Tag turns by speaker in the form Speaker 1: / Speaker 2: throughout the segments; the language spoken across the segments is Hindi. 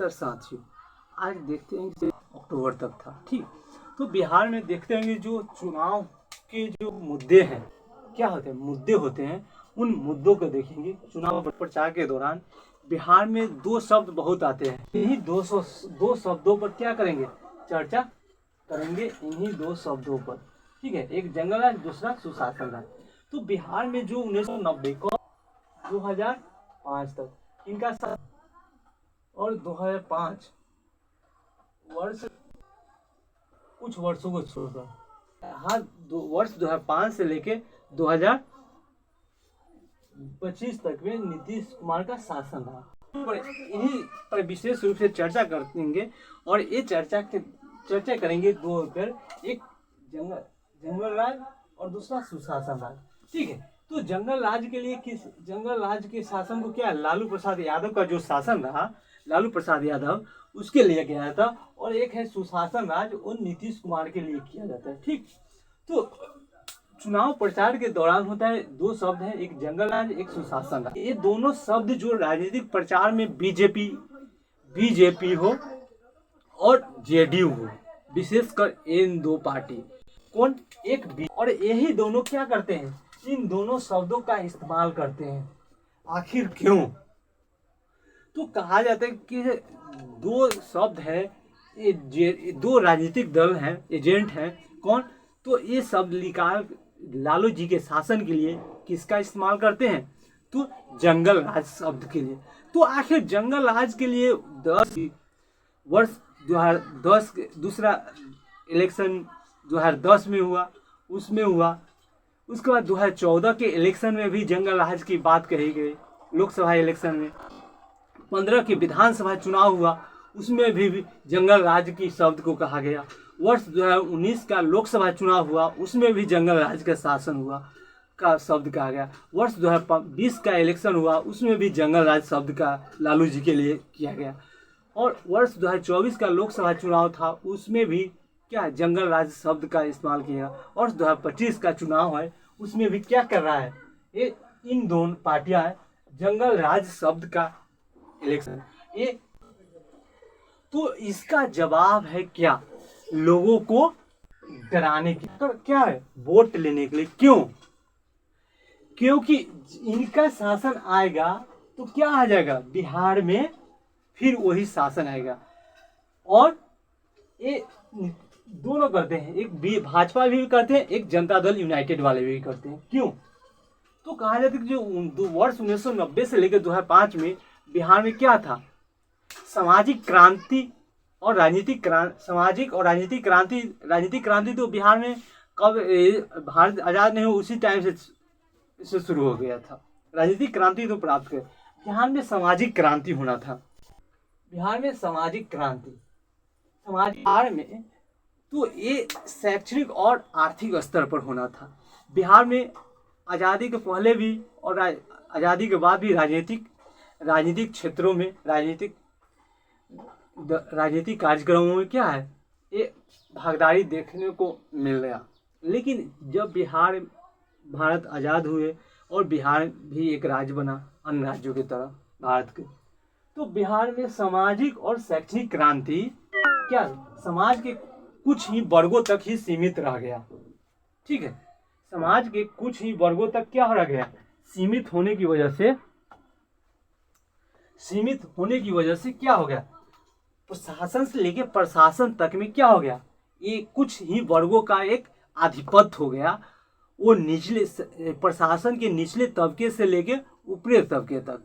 Speaker 1: नमस्कार साथियों, आज देखते हैं कि अक्टूबर तक था। ठीक, तो बिहार में देखते हैं कि जो चुनाव के जो मुद्दे हैं, क्या होते हैं, मुद्दे होते हैं, उन मुद्दों को देखेंगे। चुनाव प्रचार के दौरान बिहार में दो शब्द बहुत आते हैं। इन्हीं दो शब्दों पर क्या करेंगे, चर्चा करेंगे, इन्हीं दो शब्दों पर। ठीक है, एक जंगल राज, दूसरा सुशासन राज। तो बिहार में जो 1990 को 2005 तक इनका और 2005 वर्ष, कुछ वर्षों को छोड़कर, हाँ, वर्ष 2005 से लेके 2025 तक में नीतीश कुमार का शासन रहा। पर इन्हीं पर विशेष रूप से चर्चा करेंगे और ये चर्चा करेंगे दो पर, एक जंगल राज और दूसरा सुशासन राज। ठीक है, तो जंगल राज के लिए जंगल राज के शासन को क्या, लालू प्रसाद यादव का जो शासन रहा, लालू प्रसाद यादव उसके लिए किया था, और एक है सुशासन राज, वो नीतीश कुमार के लिए किया जाता है। ठीक, तो चुनाव प्रचार के दौरान होता है, दो शब्द हैं, एक जंगल राज, एक सुशासन राज। ये दोनों शब्द जो राजनीतिक प्रचार में बीजेपी हो और जेडीयू हो, विशेषकर इन दो पार्टी कौन, और यही दोनों क्या करते हैं, इन दोनों शब्दों का इस्तेमाल करते हैं। आखिर क्यों? तो कहा जाता है कि दो शब्द है, दो राजनीतिक दल हैं, एजेंट हैं, कौन, तो ये शब्द निकाल लालू जी के शासन के लिए किसका इस्तेमाल करते हैं, तो जंगल राज शब्द के लिए। तो आखिर जंगल राज के लिए वर्ष 2010 दूसरा इलेक्शन 2010 में हुआ, उसमें हुआ। उसके बाद 2014 के इलेक्शन में भी जंगल राज की बात कही गई। लोकसभा इलेक्शन में 15 के विधानसभा चुनाव हुआ, उसमें भी जंगल राज की शब्द को कहा गया। वर्ष 2019 का लोकसभा चुनाव हुआ, उसमें भी जंगल राज का शासन हुआ का शब्द कहा गया। वर्ष 2020 का इलेक्शन हुआ, उसमें भी जंगल राज शब्द का लालू जी के लिए किया गया। और वर्ष 2024 का लोकसभा चुनाव था, उसमें भी क्या, जंगल राज शब्द का इस्तेमाल किया। और 2025 का चुनाव है, उसमें भी क्या कर रहा है, ये इन दोनों पार्टियां जंगल राज शब्द का इलेक्शन। ये तो इसका जवाब है क्या, लोगों को डराने की, तो क्या है, वोट लेने के लिए। क्यों? क्योंकि इनका शासन आएगा तो क्या आ जाएगा, बिहार में फिर वही शासन आएगा। और ये दोनों करते हैं, एक भाजपा भी करते हैं, एक जनता दल यूनाइटेड वाले भी करते हैं। क्यों? तो कहा जाता है कि जो वर्ष 1990 से लेकर 2005 में बिहार में क्या था, सामाजिक क्रांति और राजनीतिक क्रांति तो बिहार में कब भारत आजाद नहीं हो उसी टाइम से शुरू हो गया था। राजनीतिक क्रांति तो प्राप्त कर, बिहार में सामाजिक क्रांति होना था। बिहार में सामाजिक क्रांति, बिहार में तो ये शैक्षणिक और आर्थिक स्तर पर होना था। बिहार में आज़ादी के पहले भी और आज़ादी के बाद भी राजनीतिक क्षेत्रों में, राजनीतिक कार्यक्रमों में क्या है, ये भागीदारी देखने को मिल गया। लेकिन जब भारत आज़ाद हुए और बिहार भी एक राज्य बना अन्य राज्यों की तरह भारत के, तो बिहार में सामाजिक और शैक्षणिक क्रांति क्या, समाज के कुछ ही वर्गों तक ही सीमित रह गया। ठीक है, समाज के कुछ ही वर्गों तक क्या रह गया, सीमित होने की वजह से क्या हो गया, प्रशासन से लेके प्रशासन तक में क्या हो गया, ये कुछ ही वर्गों का एक आधिपत्य हो गया। वो निचले प्रशासन के निचले तबके से लेके ऊपरी तबके तक,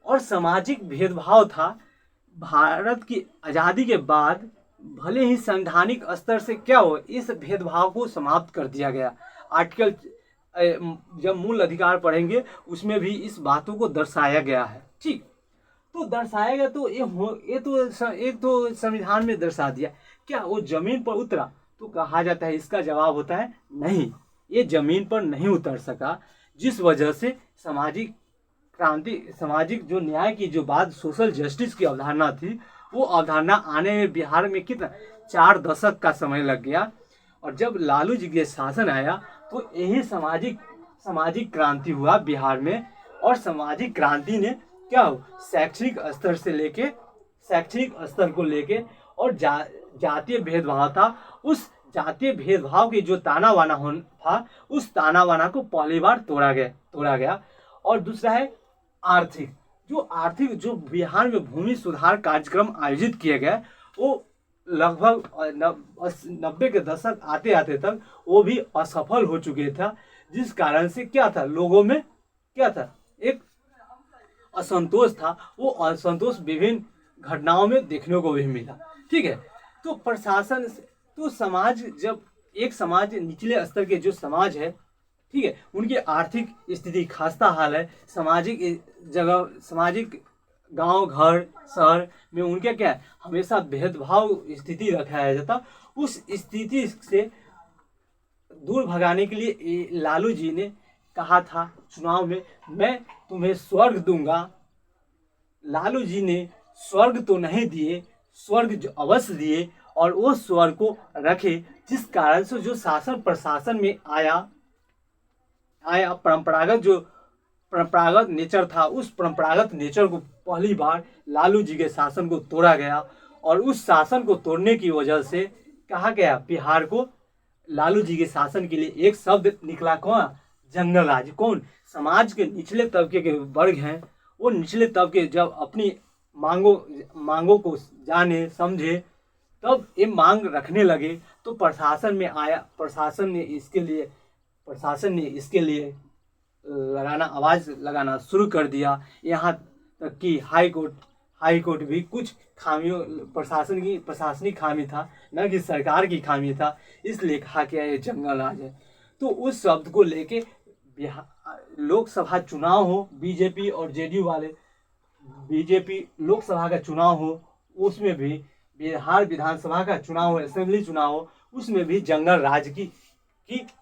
Speaker 1: और सामाजिक भेदभाव था। भारत की आज़ादी के बाद भले ही संवैधानिक स्तर से क्या हो, इस भेदभाव को समाप्त कर दिया गया। आर्टिकल जब मूल अधिकार पढ़ेंगे उसमें भी इस बातों को दर्शाया गया है। ठीक, तो दर्शाएगा तो ये तो संविधान में दर्शा दिया। क्या वो जमीन पर उतरा? तो कहा जाता है, इसका जवाब होता है नहीं, ये जमीन पर नहीं उतर सका, जिस वजह से सामाजिक क्रांति, सामाजिक जो न्याय की जो बात, सोशल जस्टिस की अवधारणा थी, वो अवधारणा आने में बिहार में कितना 4 दशक का समय लग गया। और जब लालू जी के शासन आया तो यही सामाजिक क्रांति हुआ बिहार में। और सामाजिक क्रांति ने क्या हो, शैक्षणिक स्तर से लेके शैक्षणिक स्तर को लेके और जातीय भेदभाव था, उस जातीय भेदभाव की जो ताना बाना था, उस ताना बाना को पहली बार तोड़ा गया। और दूसरा है आर्थिक, जो बिहार में भूमि सुधार कार्यक्रम आयोजित किए गए, वो लगभग 90 के दशक आते आते तक वो भी असफल हो चुके था, जिस कारण से क्या था, लोगों में क्या था, एक असंतोष था। वो असंतोष विभिन्न घटनाओं में देखने को भी मिला। ठीक है, तो प्रशासन, तो समाज, जब एक समाज निचले स्तर के जो समाज है, ठीक है, उनकी आर्थिक स्थिति खस्ता हाल है, सामाजिक गांव घर शहर में उनके क्या है, हमेशा भेदभाव स्थिति रखाया जाता। उस स्थिति से दूर भगाने के लिए लालू जी ने कहा था चुनाव में, मैं तुम्हें स्वर्ग दूंगा। लालू जी ने स्वर्ग तो नहीं दिए, स्वर्ग जो अवश्य दिए, और वो स्वर्ग को रखे, जिस कारण से जो शासन प्रशासन में आया परंपरागत नेचर था, उस परंपरागत नेचर को पहली बार लालू जी के शासन को तोड़ा गया। और उस शासन को तोड़ने की वजह से कहा गया बिहार को, लालू जी के शासन के लिए एक शब्द निकला, कौन, जंगल राज। कौन, समाज के निचले तबके के वर्ग हैं, वो निचले तबके जब अपनी मांगों को जाने समझे, तब ये मांग रखने लगे, तो प्रशासन में आया, प्रशासन ने इसके लिए आवाज लगाना शुरू कर दिया। यहाँ तक कि हाई कोर्ट भी कुछ खामियों, प्रशासनिक खामी था, न कि सरकार की खामी था, इसलिए कहा गया ये जंगल राज है। तो उस शब्द को लेके लोकसभा चुनाव हो, बीजेपी और जेडीयू वाले, बीजेपी लोकसभा का चुनाव हो, उसमें भी बिहार विधानसभा का चुनाव हो, असेंबली चुनाव हो, उसमें भी जंगल राज की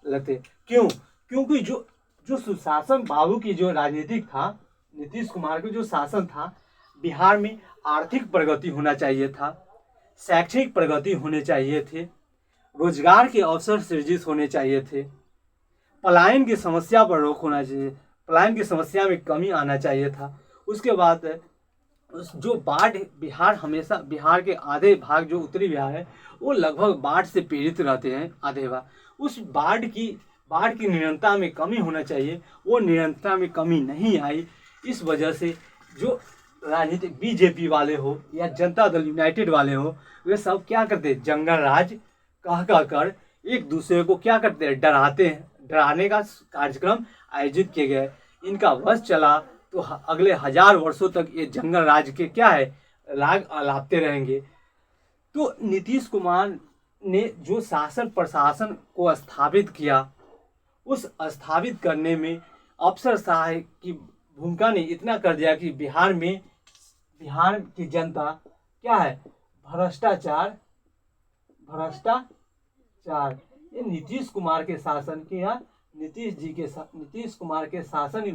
Speaker 1: लगते। क्योंकि जो सुशासन बाबू की जो राजनीतिक था, नीतीश कुमार का जो शासन था, बिहार में आर्थिक प्रगति होना चाहिए था, शैक्षणिक प्रगति होने चाहिए थे, रोजगार के अवसर सृजित होने चाहिए थे, पलायन की समस्या पर रोक होना चाहिए, पलायन की समस्या में कमी आना चाहिए था। उसके बाद जो बाढ़, बिहार के आधे भाग जो उत्तरी बिहार है, वो लगभग बाढ़ से पीड़ित रहते हैं, आधे भाग। उस बाढ़ की निरंतरता में कमी होना चाहिए, वो निरंतरता में कमी नहीं आई। इस वजह से जो राजनीतिक बीजेपी वाले हो या जनता दल यूनाइटेड वाले हो, वे सब क्या करते, जंगल राज कह कर एक दूसरे को क्या करते हैं, डराते हैं। डराने का कार्यक्रम आयोजित किए गए। इनका वश चला तो अगले 1000 वर्षों तक ये जंगल राज के क्या है, राग अलापते रहेंगे। तो नीतीश कुमार ने जो शासन प्रशासन को स्थापित किया, उस स्थापित करने में अफसरशाही की भूमिका ने इतना कर दिया कि बिहार की जनता क्या है, भ्रष्टाचार, ये नीतीश कुमार के शासन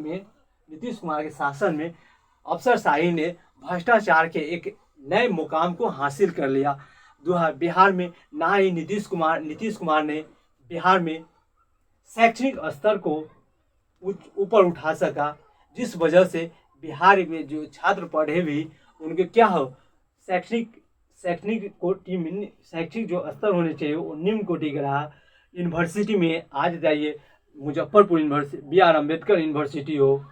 Speaker 1: में अफसरशाही ने भ्रष्टाचार के एक नए मुकाम को हासिल कर लिया। बिहार में ना ही नीतीश कुमार ने बिहार में शैक्षणिक स्तर को ऊपर उठा सका, जिस वजह से बिहार में जो छात्र पढ़े भी, उनके क्या हो, शैक्षणिक कोटि में शैक्षिक जो स्तर होने चाहिए वो निम्न कोटि का रहा। यूनिवर्सिटी में आज जाइए, Muzaffarpur university, B R Ambedkar university हो,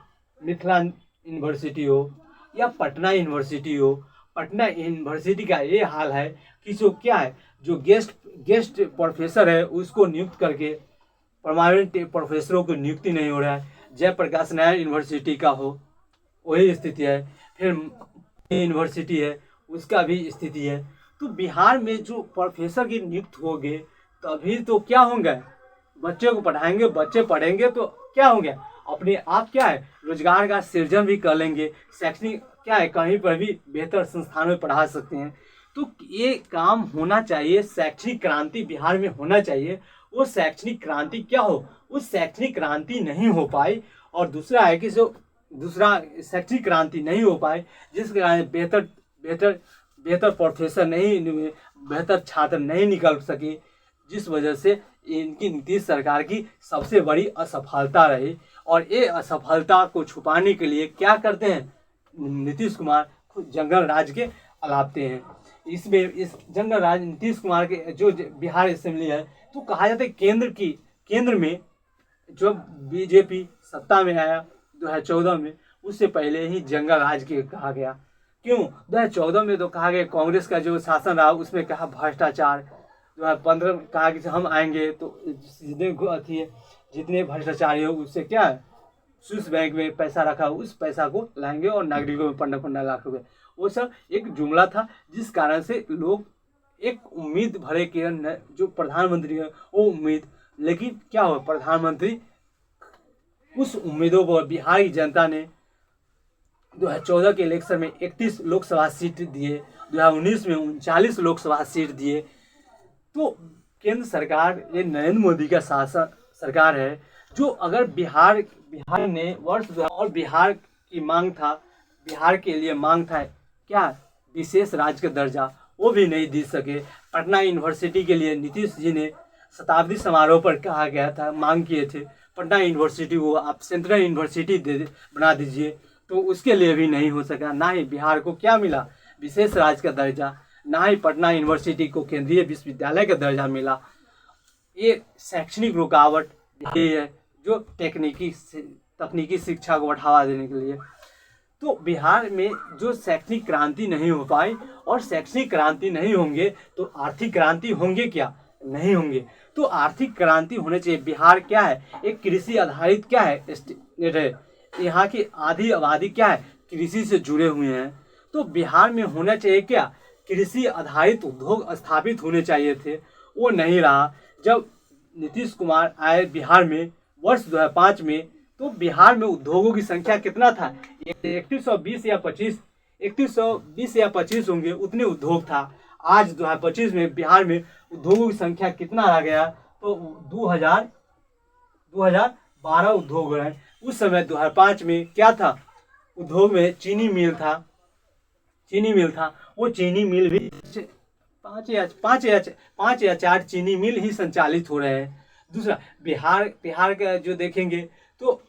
Speaker 1: मिथिला यूनिवर्सिटी हो या पटना यूनिवर्सिटी हो, पटना यूनिवर्सिटी का ये हाल है कि जो क्या है, जो गेस्ट प्रोफेसर है उसको नियुक्त करके परमानेंट प्रोफेसरों की नियुक्ति नहीं हो रहा है। जयप्रकाश नारायण यूनिवर्सिटी का हो, वही स्थिति है। फिर यूनिवर्सिटी है, उसका भी स्थिति है। तो बिहार में जो प्रोफेसर की नियुक्त होंगे, तभी तो क्या होंगे, बच्चे को पढ़ाएंगे, बच्चे पढ़ेंगे तो क्या होंगे, अपने आप क्या है, रोजगार का सृजन भी कर लेंगे। शैक्षणिक क्या है, कहीं पर भी बेहतर संस्थानों में पढ़ा सकते हैं। तो ये काम होना चाहिए, शैक्षणिक क्रांति बिहार में होना चाहिए। वो शैक्षणिक क्रांति क्या हो, उस शैक्षणिक क्रांति नहीं हो पाई। और दूसरा है कि जो दूसरा शैक्षणिक क्रांति नहीं हो पाई, जिसके कारण बेहतर प्रोफेसर नहीं, बेहतर छात्र नहीं निकल सके, जिस वजह से इनकी नीतीश सरकार की सबसे बड़ी असफलता रही। और ये असफलता को छुपाने के लिए क्या करते हैं नीतीश कुमार, जंगल राज के अलापते हैं। इसमें इस जंगल राज नीतीश कुमार के जो बिहार असेंबली है, तो कहा जाता है केंद्र में जब बीजेपी सत्ता में आया 2014 में, उससे पहले ही जंगल राज के कहा गया। क्यों? 2014 में तो कहा गया कांग्रेस का जो शासन रहा उसमें कहा भ्रष्टाचार, 2015 में कहा कि हम आएंगे तो जितने भ्रष्टाचारी हो उससे क्या है, स्विस बैंक में पैसा रखा उस पैसा को लाएंगे और नागरिकों में 15-15 लाख रुपए, वो सब एक जुमला था, जिस कारण से लोग एक उम्मीद भरे किरण जो प्रधानमंत्री है वो उम्मीद, लेकिन क्या हुआ, प्रधानमंत्री उस उम्मीदों पर बिहार की जनता ने 2014 के इलेक्शन में 31 लोकसभा सीट दिए, 2019 में 39 लोकसभा सीट दिए। तो केंद्र सरकार ये नरेंद्र मोदी का शासन सरकार है, जो अगर बिहार ने और बिहार की मांग था, बिहार के लिए मांग था क्या, विशेष राज्य का दर्जा, वो भी नहीं दे सके। पटना यूनिवर्सिटी के लिए नीतीश जी ने शताब्दी समारोह पर कहा गया था, मांग किए थे पटना यूनिवर्सिटी को आप सेंट्रल यूनिवर्सिटी बना दीजिए, तो उसके लिए भी नहीं हो सका। ना ही बिहार को क्या मिला, विशेष राज्य का दर्जा, ना ही पटना यूनिवर्सिटी को केंद्रीय विश्वविद्यालय का दर्जा मिला। ये शैक्षणिक रुकावट ये है जो तकनीकी शिक्षा को बढ़ावा देने के लिए। तो बिहार में जो शैक्षणिक क्रांति नहीं हो पाई, और शैक्षणिक क्रांति नहीं होंगे तो आर्थिक क्रांति होंगे क्या, नहीं होंगे। तो आर्थिक क्रांति होने चाहिए। बिहार क्या है, एक कृषि आधारित क्या है स्टेट है, यहाँ की आधी आबादी क्या है, कृषि से जुड़े हुए हैं। तो बिहार में होना चाहिए क्या, कृषि आधारित उद्योग स्थापित होने चाहिए थे, वो नहीं रहा। जब नीतीश कुमार आए बिहार में वर्ष 2005 में, तो बिहार में उद्योगों की संख्या कितना था, 3120 या 25 होंगे, उतने उद्योग था। आज 2025 में बिहार में उद्योगों की संख्या कितना रह गया, तो 2012 उद्योग हो रहे हैं। उस समय 2005 में क्या था, उद्योग में चीनी मिल था, वो चीनी मिल भी 5 या 4 चीनी मिल ही संचालित हो रहे हैं। दूसरा, बिहार का जो देखेंगे तो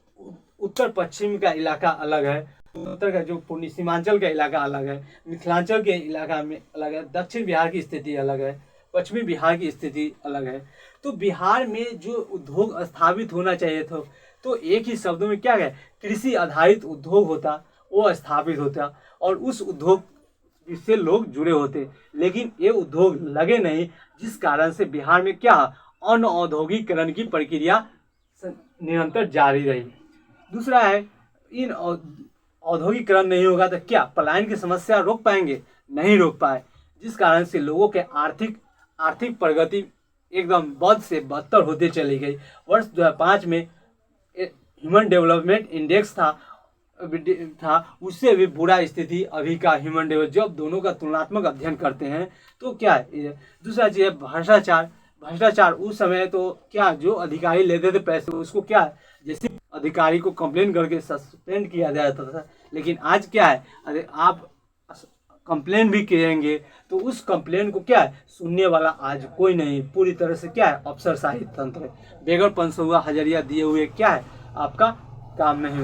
Speaker 1: उत्तर पश्चिम का इलाका अलग है, उत्तर का जो सीमांचल का इलाका अलग है, मिथिलांचल के इलाका में अलग है, दक्षिण बिहार की स्थिति अलग है, पश्चिमी बिहार की स्थिति अलग है। तो बिहार में जो उद्योग स्थापित होना चाहिए था, तो एक ही शब्दों में क्या है, कृषि आधारित उद्योग होता, वो स्थापित होता और उस उद्योग से लोग जुड़े होते। लेकिन ये उद्योग लगे नहीं, जिस कारण से बिहार में क्या, अनऔद्योगिकरण की प्रक्रिया निरंतर जारी रही। दूसरा है, इन औद्योगिकरण नहीं होगा तो क्या पलायन की समस्या रोक पाएंगे, नहीं रोक पाए, जिस कारण से लोगों के आर्थिक प्रगति एकदम बद से बदतर होते चली गई। वर्ष 2005 में ह्यूमन डेवलपमेंट इंडेक्स था, उससे भी बुरा स्थिति अभी का ह्यूमन डेवलप, जब दोनों का तुलनात्मक अध्ययन करते हैं तो क्या है। दूसरा चीज है भ्रष्टाचार। उस समय तो क्या, जो अधिकारी लेते थे पैसे, उसको क्या, जैसे अधिकारी को कंप्लेन करके सस्पेंड किया जाता था। लेकिन आज क्या है, अरे आप कंप्लेन भी करेंगे तो उस कंप्लेन को क्या है, सुनने वाला आज कोई नहीं, पूरी तरह से क्या है, अफसरशाही तंत्र है। बेगर 500 हज़ारिया दिए हुए क्या है, आपका काम नहीं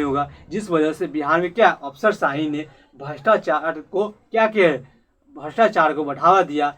Speaker 1: होगा, जिस वजह से बिहार में क्या, अफसरशाही ने भ्रष्टाचार को क्या किया है, भ्रष्टाचार को बढ़ावा दिया,